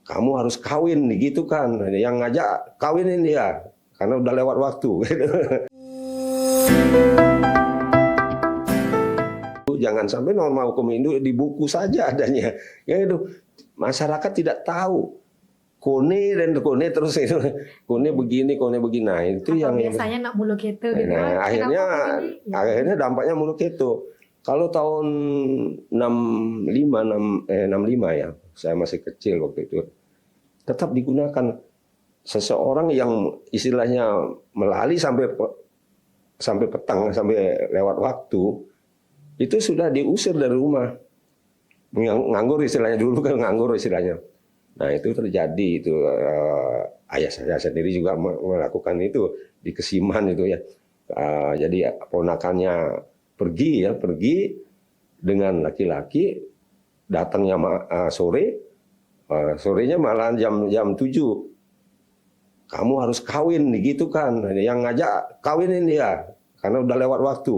kamu harus kawin gitu kan, yang ngajak kawinin dia karena udah lewat waktu. Jangan sampai norma hukum Hindu di buku saja adanya. Yang itu masyarakat tidak tahu. Kone dan kone terus itu kone begini. Nah, itu atau yang biasanya nak mulu keto gitu. Nah, akhirnya dampaknya mulu keto. Kalau tahun 65 ya, saya masih kecil waktu itu. Tetap digunakan seseorang yang istilahnya melalui sampai petang, sampai lewat waktu, itu sudah diusir dari rumah. Nganggur istilahnya, dulu kan nganggur istilahnya. Nah, itu terjadi itu, ayah saya sendiri juga melakukan itu di Kesiman itu ya. Jadi ponakannya pergi dengan laki-laki, datangnya sorenya malah jam 7. Kamu harus kawin gitu kan, yang ngajak kawinin dia karena udah lewat waktu.